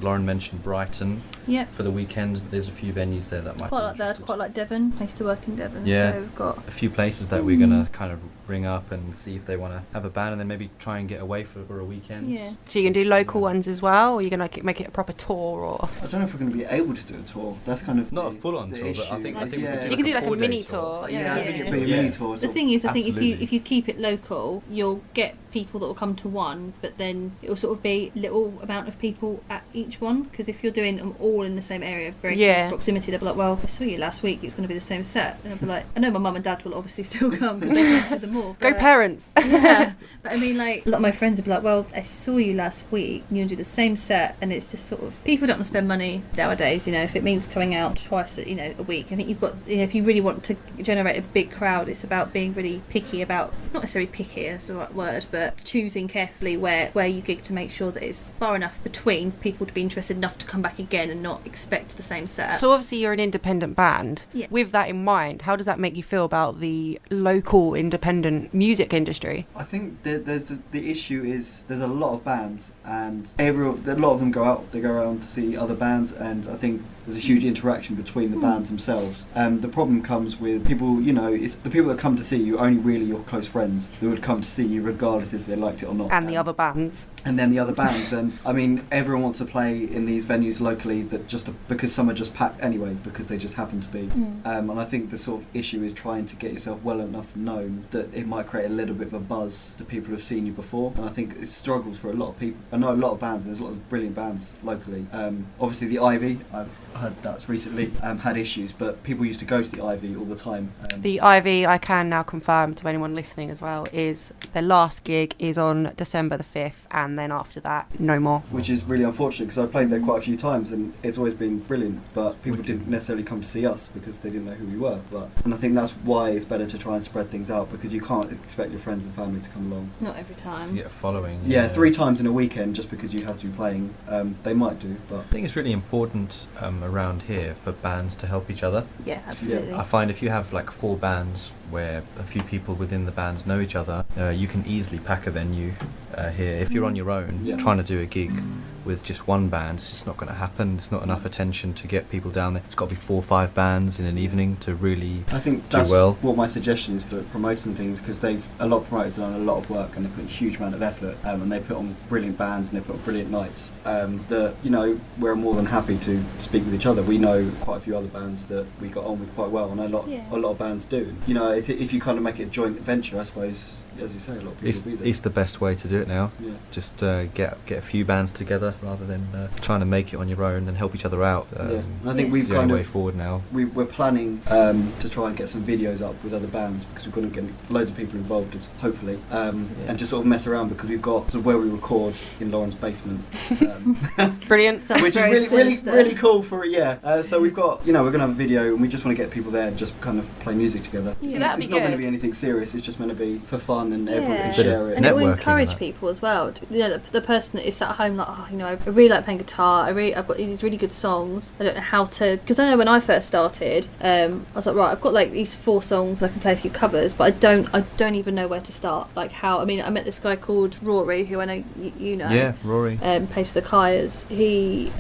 Lorin mentioned Brighton Yeah. for the weekend. There's a few venues there that might Quite be like that. interested. Quite like Devon. I used to work in Devon. Yeah. So we've got. A few places that we're going to kind of ring up and see if they want to have a band, and then maybe try and get away for a weekend. Yeah. So you can do local ones as well, or you're going to make it a proper tour, or I don't know if we're going to be able to do a tour. That's kind of Not the- a full-on the tour, but I issue. think we could Yeah. do you can do like a 4-day mini tour. Yeah, I think Yeah. it'd be a mini tour. The thing is, I think Absolutely. if you keep it local, you'll get people that will come to one, but then it'll sort of be little amount of people at each one. Because if you're doing them all in the same area, very close proximity, they'll be like, "Well, I saw you last week. It's going to be the same set." And I'll be like, "I know my mum and dad will obviously still come because they went to them all." Go but- parents. Yeah, but I mean, like a lot of my friends would be like, "Well, I saw you last week. You're gonna do the same set," and it's just sort of people don't want to spend money nowadays. You know, if it means coming out twice, a week. I think you've got, if you really want to generate a big crowd, it's about being really picky about, not necessarily picky as the right word, but choosing carefully where you gig to make sure that it's far enough between people to be interested enough to come back again and not expect the same set. So obviously you're an independent band. Yeah. With that in mind, how does that make you feel about the local independent music industry? I think the issue is there's a lot of bands, and a lot of them go out. They go around to see other bands, and I think there's a huge interaction between the bands themselves. The problem comes with people. It's the people that come to see you, only really your close friends that would come to see you, regardless if they liked it or not. And the other bands. And then the other bands, and I mean, everyone wants to play in these venues locally because some are just packed anyway, because they just happen to be. And I think the sort of issue is trying to get yourself well enough known that it might create a little bit of a buzz to people who've seen you before. And I think it struggles for a lot of people. I know a lot of bands, and there's lots of brilliant bands locally. Obviously the Ivy, I've heard that's recently had issues, but people used to go to the Ivy all the time. The Ivy, I can now confirm to anyone listening as well, is their last gig is on December the 5th, and then after that, no more. Which is really unfortunate, because I played there quite a few times and it's always been brilliant, but people didn't necessarily come to see us because they didn't know who we were. And I think that's why it's better to try and spread things out, because you can't expect your friends and family to come along. Not every time. To get a following. Yeah, 3 times in a weekend just because you have to be playing. They might do, but I think it's really important around here for bands to help each other. Yeah, absolutely. I find if you have like 4 bands where a few people within the bands know each other, you can easily pack a venue here. If you're on your own, trying to do a gig with just one band, it's just not going to happen. There's not enough attention to get people down there. It's got to be 4 or 5 bands in an evening to really I think do that's well. what my suggestion is for promoting things, because a lot of promoters have done a lot of work and they put a huge amount of effort, and they put on brilliant bands and they put on brilliant nights. That we're more than happy to speak with each other. We know quite a few other bands that we got on with quite well, and a lot of bands do. If you kind of make it a joint venture, I suppose, as you say, a lot of people will be there. It's the best way to do it now. Yeah. Just get a few bands together rather than trying to make it on your own and help each other out. And I think it's we've the kind only way of forward now. we're planning to try and get some videos up with other bands, because we're going to get loads of people involved, hopefully, and just sort of mess around, because we've got sort of where we record in Lauren's basement, Brilliant. which is really cool for so we've got we're going to have a video, and we just want to get people there and just kind of play music together. Yeah, that'd be it's not going to good. be anything serious. It's just going to be for fun fun and everyone can Yeah. share it. And it will Networking encourage and that. people as well. You know, the person that is sat at home like, oh, you know, I really like playing guitar. I've got these really good songs. I don't know how to, because I know when I first started, I was like, right, I've got like these 4 songs. I can play a few covers, but I don't even know where to start. Like how, I mean, I met this guy called Rory, who I know you know. Yeah, Rory. Plays the Kyres. He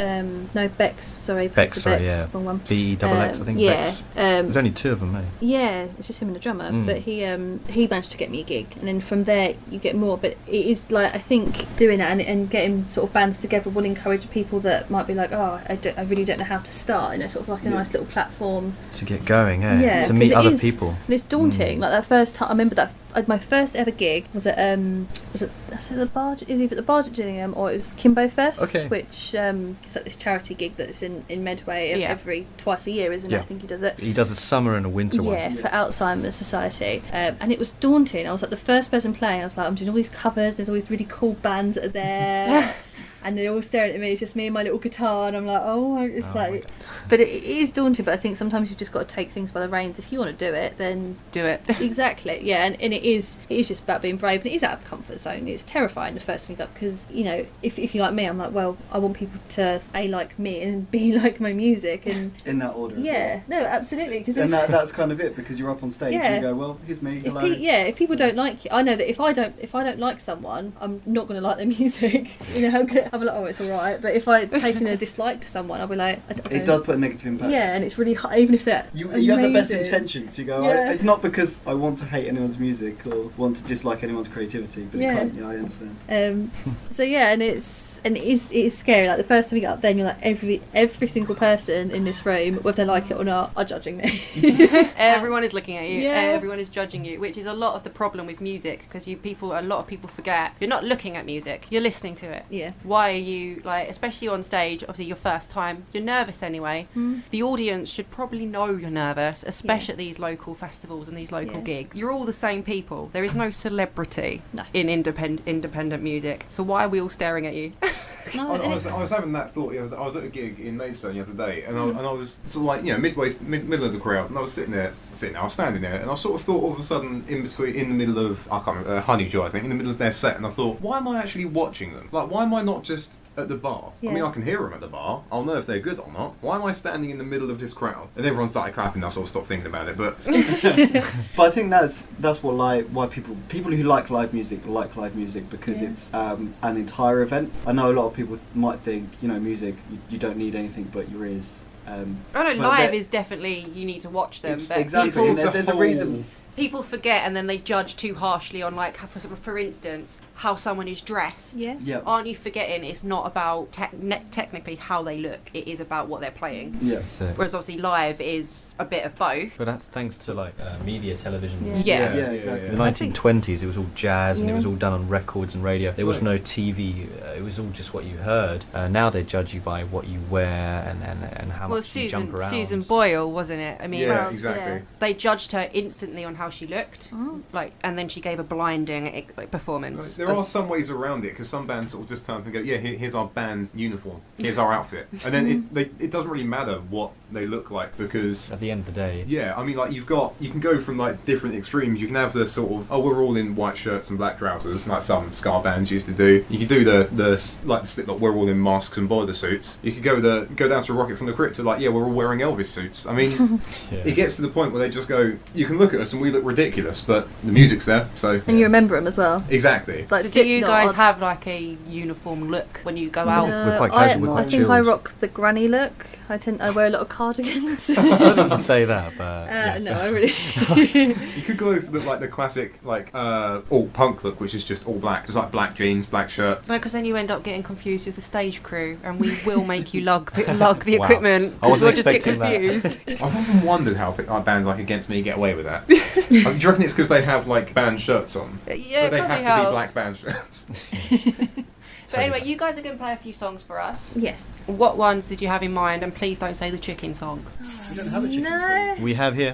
no Bex. Sorry, Bex, plays the sorry, Bex. yeah. Wrong one. B-double-X, I think. Yeah. Bex. There's only 2 of them, eh? Yeah, it's just him and the drummer. Mm. But he managed to get me a gig, and then from there you get more. But it is like, I think doing that and getting sort of bands together will encourage people that might be like, oh, I really don't know how to start. You know, sort of like a nice little platform To get going, eh? Yeah, To meet 'cause it other is- people. and it's daunting. Like that first time, I remember that my first ever gig was at the Barge? It was either at the Barge at Gillingham or it was Kimbo Fest, Okay. which it's like this charity gig that's in Medway Yeah. every twice a year, isn't it? Yeah. I think he does it. He does a summer and a winter one. Yeah, for Alzheimer's Society, and it was daunting. I was like the first person playing. I was like, I'm doing all these covers. There's all these really cool bands that are there, and they're all staring at me. It's just me and my little guitar, and I'm like, oh, it's Oh my like, but it is daunting. But I think sometimes you've just got to take things by the reins. If you want to do it, then Do it. exactly, yeah. And it is just about being brave, and it is out of the comfort zone. It's terrifying the first thing up because, you know, if you like me, I'm like, well, I want people to A, like me, and B, like my music, and In that order. as yeah, no, absolutely, because well. And that's kind of it, because you're up on stage Yeah. and you go, well, here's me, if hello. if people don't like you, I know that if I don't like someone, I'm not going to like their music. You know, I'll be like, oh, it's all right. But if I've taken a dislike to someone, I'll be like, I don't. It does put a negative impact. Yeah, and it's really hard, even if they're You have the best amazing. intentions. You go, Yeah. it's not because I want to hate anyone's music or want to dislike anyone's creativity, but Yeah. it can't, I understand. So yeah, and it is scary. Like the first time you get up there, and you're like, every single person in this room, whether they like it or not, are judging me. Everyone is looking at you. Yeah. Everyone is judging you, which is a lot of the problem with music, because a lot of people forget you're not looking at music, you're listening to it. Yeah. Why are you, like, especially on stage, obviously your first time, you're nervous anyway. The audience should probably know you're nervous, especially at these local festivals and these local gigs. You're all the same people. There is no celebrity No. in independent music. So why are we all staring at you? No, I was having that thought. I was at a gig in Maidstone the other day, and I was sort of like, middle of the crowd, and I was sitting there, I was standing there, and I sort of thought all of a sudden in the middle of, I can't remember, Honeyjoy, I think, in the middle of their set, and I thought, why am I actually watching them? Like, why am I not just at the bar? Yeah. I mean, I can hear them at the bar. I'll know if they're good or not. Why am I standing in the middle of this crowd? And everyone started clapping. And I sort of stopped thinking about it. But But I think that's why people who like live music because it's an entire event. I know a lot of people might think, music, you don't need anything but your ears. I know But live that- is definitely, you need to watch them, but exactly. people, There's a reason. people forget, and then they judge too harshly on, like, for instance, how someone is dressed. Yeah. Yeah. Aren't you forgetting it's not about technically how they look, it is about what they're playing. Yeah. So, Whereas obviously live is a bit of both. but that's thanks to like media, television. Yeah. Yeah, exactly. In the I think- 1920s, it was all jazz and it Yeah. was all done on records and radio. There was Right. no TV. It was all just what you heard. Now they judge you by what you wear and how Well, much you jump around. Susan Boyle, wasn't it? I mean, yeah, Well, exactly. yeah. they judged her instantly on how she looked, Oh. and then she gave a blinding performance. There are some ways around it, because some bands sort of just turn up and go, yeah, here's our band's uniform, here's our outfit, and then it doesn't really matter what they look like, because At the end of the day, yeah, I mean, like, you can go from like different extremes. You can have the sort of, we're all in white shirts and black trousers, like some ska bands used to do. You could do the Slipknot, we're all in masks and boiler suits. You could go down to Rocket from the Crypt to like, yeah, we're all wearing Elvis suits. I mean, it gets to the point where they just go, you can look at us and we look ridiculous, but the music's there, so And you remember them as well. exactly. Like So do you Slipknot guys are- have like a uniform look when you go out? We're quite casual, we're I quite think I chilled. rock the granny look. I wear a lot of cardigans. I don't know if I'd say that, but yeah. No, I really. You could go for like the classic like alt punk look, which is just all black, just like black jeans, black shirt. No, because then you end up getting confused with the stage crew, and we will make you lug the Wow. equipment. I wasn't We'll just get expecting that. confused. I've often wondered how bands like Against Me get away with that. Do you reckon it's because they have like band shirts on? Yeah, But they probably have to how. be black band shirts. So anyway, you guys are going to play a few songs for us. Yes. What ones did you have in mind? And please don't say the chicken song. We don't have a chicken No. We have here.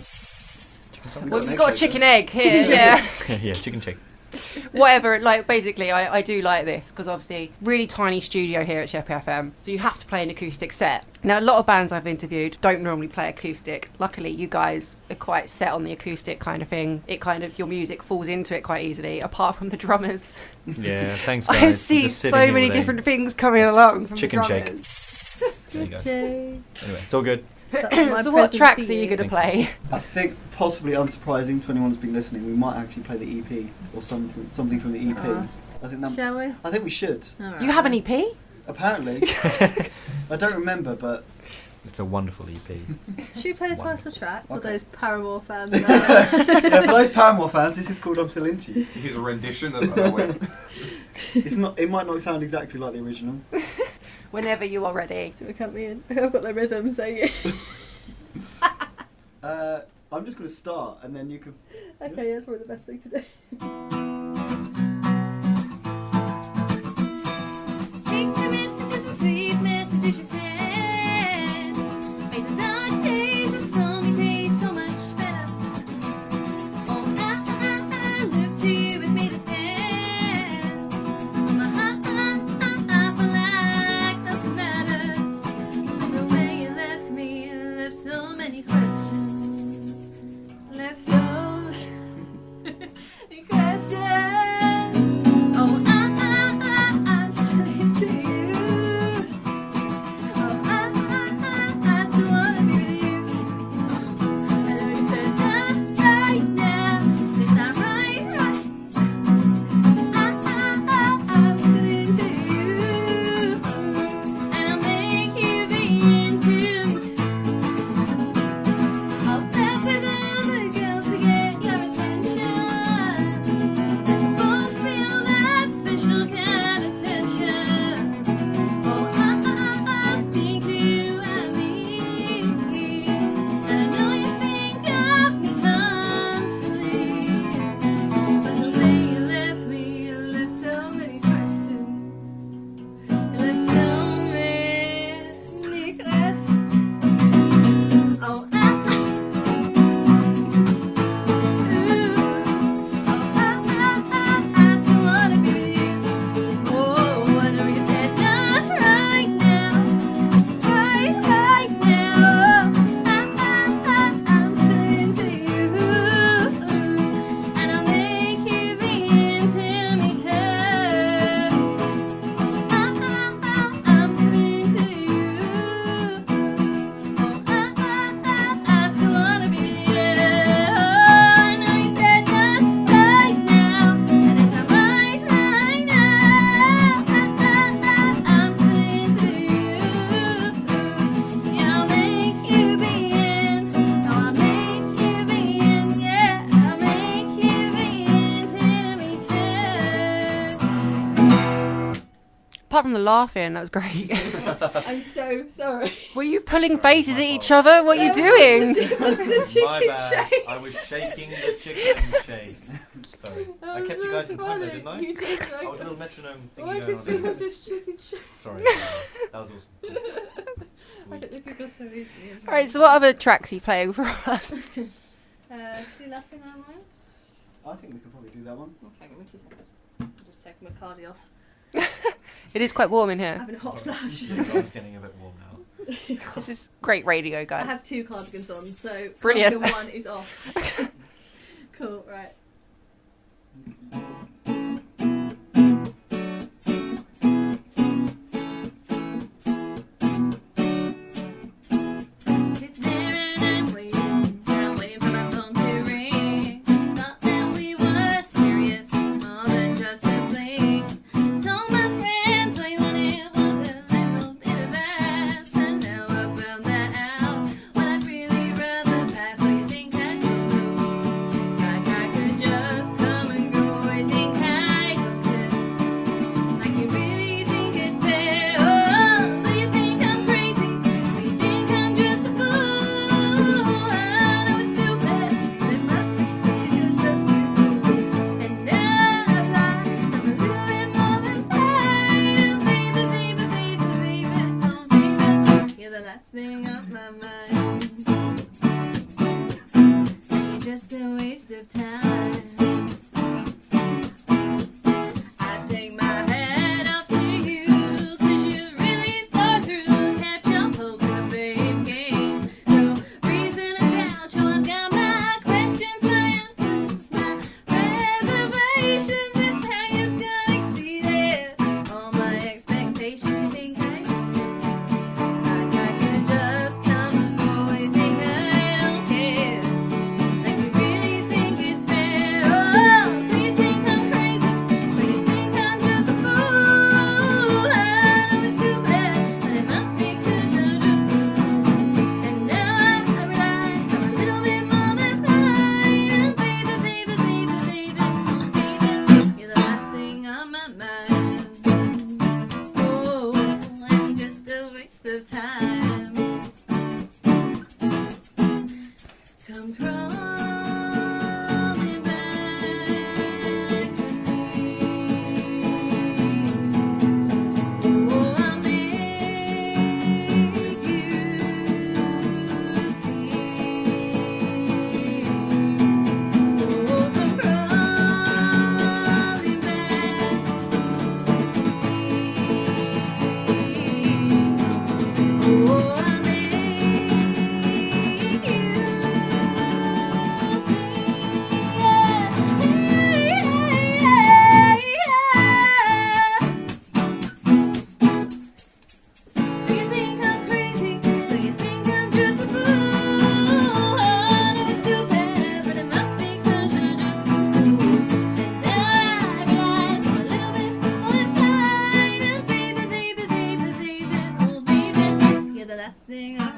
Well, we've got a chicken egg here. Chicken yeah. Yeah, chicken chick. Whatever, like, basically, I do like this because obviously, really tiny studio here at Sheppey FM, so you have to play an acoustic set. Now, a lot of bands I've interviewed don't normally play acoustic. Luckily, you guys are quite set on the acoustic kind of thing. It kind of, your music falls into it quite easily, apart from the drummers. Yeah, thanks, guys. I see so many different things coming along from chicken the shake. drummers. There you go. Anyway, it's all good. So what tracks are you going to play? I think possibly unsurprising to anyone who's been listening, we might actually play the EP or something from the EP. I think that. Shall we? I think we should. Right. You have an EP? Apparently, I don't remember, but It's a wonderful EP. Should we play the title track for Okay. those Paramore fans? yeah, for those Paramore fans, this is called "I'm Still Into You." Here's a rendition of It's not. It might not sound exactly like the original. Whenever you are ready. Should we cut me in? I've got the rhythm saying it. I'm just going to start, and then you can. Okay, that's probably the best thing to do. Picture messages and sweet messages you send. Make the dark days and stormy days so much better. Oh, I look to you with me to stand. On my heart, I feel like nothing matters. The way you left me, you left so many questions. Left so many questions. Oh, I'm still into you. Oh, I still wanna be with you. I know you said right now. Is that right? I'm still into you. And I'll make you be into me too. I'll step with other girls to get your attention. Both feel that special kind of tension. Oh, I think you and me. And I know you think of me constantly. But the way you left me, you left so many questions. You left so many questions. Oh, I still wanna be with you. Oh, I know you said not right now, right now. I'm still into you, and I'll make you be into me too. I'm still into you. I still wanna be with you. I know you said not right now, and it's not right now. I'm still into you. Yeah, I'll make you be in. No, I'll make you be in. Yeah, I'll make you be into me too. Apart from the laughing, that was great. I'm so sorry. Were you pulling faces at each other? What are you doing? My bad. I was shaking the chicken shake. Sorry. I kept you guys in time there, didn't I? You did, I was a little metronome thingy Why going could on she there. was this chicken shake? Sorry, that was awesome. I don't think it goes so easily. Alright, so what other tracks are you playing for us? The last thing I mind? I think we could probably do that one. Okay, give me 2 seconds. I'll just take my cardi off. It is quite warm in I'm here. having a hot flash. I was getting a bit warm now. This is great radio, I guys. have 2 cardigans on, so Brilliant. cardigan 1 is off. Cool, right. Sit there and I'm waiting for my phone to ring. Thought that we were serious, more than just a fling. Told my friends all you wanted was a little bit of ass, and now I found that out. What I'd really rather pass, so you think I could, like I could just come and go. I think I could, like you really think it's fair. Oh, do you think I'm crazy? Do you think I'm just a fool? I know it's stupid, but it must be just as stupid. And now I've lost, I'm a little bit more than fine. Baby, oh baby, you're the last thing on my mind. You're just a waste of time.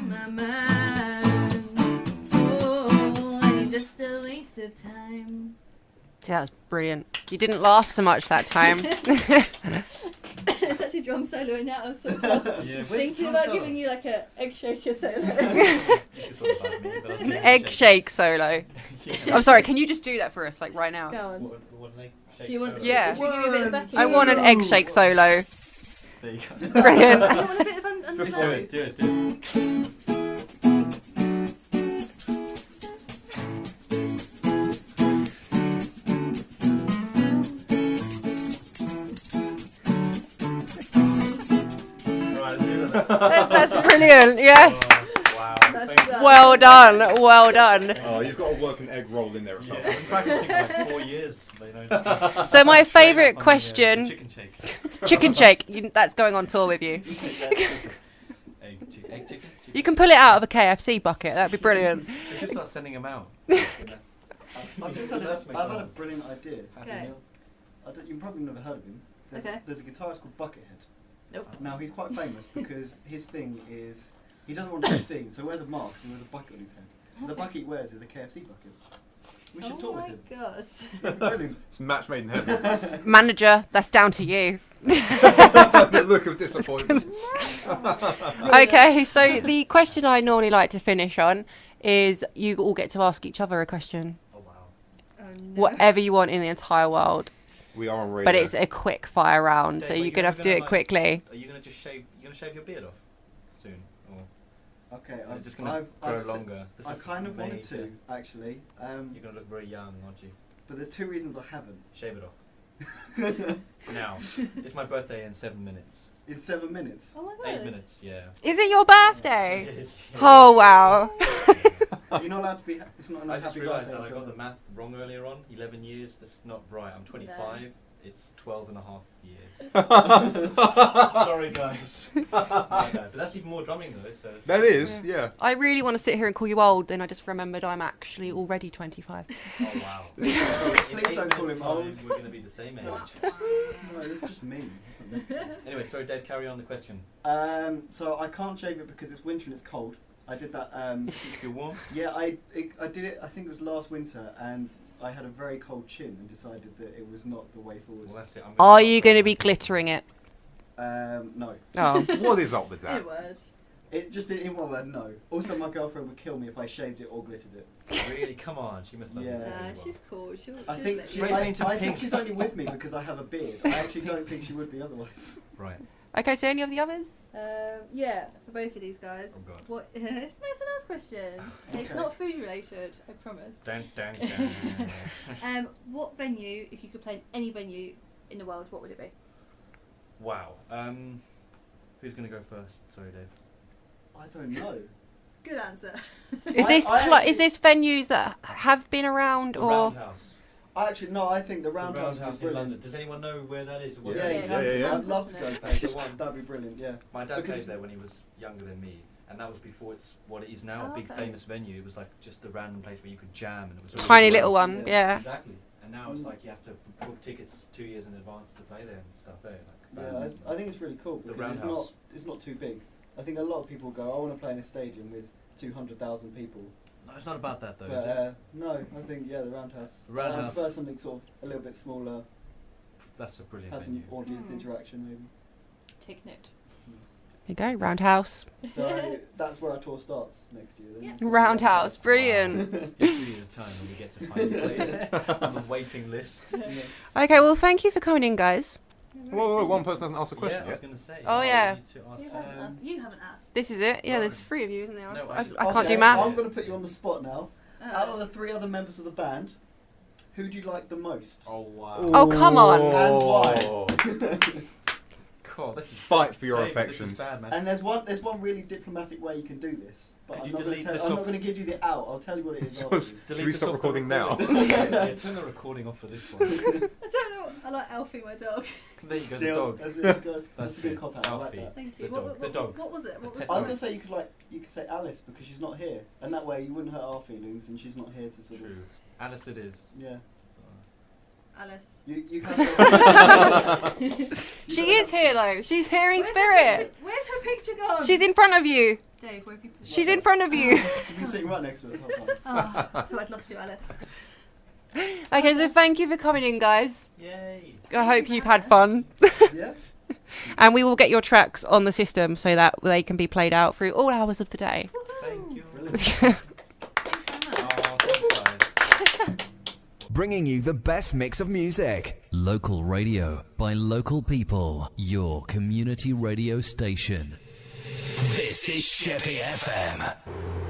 on my mind. Oh, you're just a waste of time. Yeah, that was brilliant. You didn't laugh so much that time. It's actually drum soloing now. I was sort of thinking about giving you like a egg shaker solo. An egg shake solo. I'm sorry, can you just do that for us, like right now? Go on. What an egg shake Do you want? solo? Yeah. Should we give you a bit of backing? I want an egg shake solo. There you go. Brilliant. You want a bit of Just understanding? do it. That's brilliant, yes. Wow. That's that. Well done, well done. Oh, you've got to work an egg roll in there or Yeah, something. I've been practicing for like 4 years. You know. So my favourite On the, question, chicken shake. chicken shake, that's going on tour with you. Egg chicken. You can pull it out of a KFC bucket, that'd be brilliant. We should start sending them out. I've just had a brilliant idea. Okay. You've probably never heard of him. There's a guitarist called Buckethead. Nope. Now he's quite famous because his thing is he doesn't want to be seen, so he wears a mask and wears a bucket on his head. The bucket he wears is a KFC bucket. We should talk with him. Oh my gosh. Brilliant. It's a match made in heaven. Manager, that's down to you. The look of disappointment. Okay, so the question I normally like to finish on is you all get to ask each other a question. Oh wow. Oh, no. Whatever you want in the entire world. We are on radio. But it's a quick fire round, Dave, so are you're you going to have to do gonna, it like- quickly. Are you gonna just shave? You gonna shave your beard off soon, or Okay, is it just gonna grow longer? This I is kind of wanted major. to actually, You're gonna look very young, aren't you? but there's two reasons I haven't. Shave it off. Now, it's my birthday in 7 minutes. In 7 minutes. Oh my god. 8 minutes, yeah. Is it your birthday? It is, yeah. Oh, wow. You're not allowed to be. It's not I allowed just happy realised birthday that I until- got the math wrong earlier on. 11 years, that's not right. I'm 25. It's 12 and a half years. Sorry, guys. My bad. But that's even more drumming, though. So That is, yeah. I really want to sit here and call you old, then I just remembered I'm actually already 25. Oh, wow. Please don't call him old. We're going to be the same age. No, it's just me. It's not this. Anyway, sorry, Dave, carry on the question. So I can't shave it because it's winter and it's cold. I did that. Keeps you warm? Yeah, I did it. I think it was last winter, and I had a very cold chin and decided that it was not the way forward. Well, that's it. I'm Are you going to be glittering it? No. Oh. What is up with In a that? word. It just in one word, no. Also, my girlfriend would kill me if I shaved it or glittered it. Really? Come on, she must love you. Yeah. very well. She's cool. She'll I think let she, you- Spray I painted think pink. she's only with me because I have a beard. I actually don't think she would be otherwise. Right. Okay, so any of the others? Yeah, for both of these guys. Oh, God. What? It's a nice question. It's Okay. not food related, I promise. Dun, dun, dun. What venue, if you could play in any venue in the world, what would it be? Wow. Who's going to go first? Sorry, Dave. I don't know. Good answer. Is this I actually- is this venues that have been around The or? Roundhouse. No, I think the The Roundhouse would be Roundhouse in brilliant. London. Does anyone know where that is? Yeah, Yeah, you it's can. yeah. I'd love to go. Isn't it? That's the one. That'd be brilliant. Yeah. My dad Because- played there when he was younger than me, and that was before it's what it is now, Oh, a big okay. famous venue. It was like just a random place where you could jam, and it was always Tiny well. little one, Yeah. yeah. Exactly. And now it's like you have to book tickets 2 years in advance to play there and stuff there. Like, Yeah, I think it's really cool The because Roundhouse. it's not too big. I think a lot of people go, I want to play in a stadium with 200,000 people. No, it's not about that though, But is it? no, I think the Roundhouse. The Roundhouse. I prefer something sort of a little bit smaller, That's a brilliant has venue. some audience Hmm. interaction maybe. Take note. Here you go, Roundhouse. So that's where our tour starts next year. Then. Yeah. So Roundhouse, brilliant. In 2 years' time when we get to finally play it on the waiting list. Yeah. Okay, well, thank you for coming in, guys. Whoa, one person hasn't asked a Yeah, question I was yet. going to say. Oh, yeah. You need to ask, You haven't asked. You haven't asked. This is it. Yeah, there's Lorin. 3 of you, isn't there? No, I I- can't do Okay, math. I'm going to put you on the spot now. Out of Oh. the 3 other members of the band, who do you like the most? Oh, wow. Oh, come on. And why? God, this is Fight for your Dave, affections. This is bad, man. And there's one really diplomatic way you can do this. But Could I'm you not gonna delete tell- this I'm off? not going to give you the out. I'll tell you what it is afterwards. Should Delete we this stop off the recording now? yeah, turn the recording off for this one. I don't know. I like Alfie, my dog. There you go, the Deal. dog. That's a good it. cop out. I like Alfie. that. Thank you. The dog, the dog. What was it? What was I was the going to say you could say Alice because she's not here, and that way you wouldn't hurt our feelings, and she's not here to sort True. of Alice it is. yeah. Alice? You can. Say, She is here, though. She's here in Where's her spirit. picture- Where's her picture gone? She's in front of you. Dave, where have you put She's in front of you. She's been sitting right next to us. Hold on. Oh, so I'd lost you, Alice. Okay, so thank you for coming in, guys. Yay. I hope you've had fun. Yeah. And we will get your tracks on the system so that they can be played out through all hours of the day. Thank you. Bringing you the best mix of music. Local radio by local people. Your community radio station. This is Sheppey FM.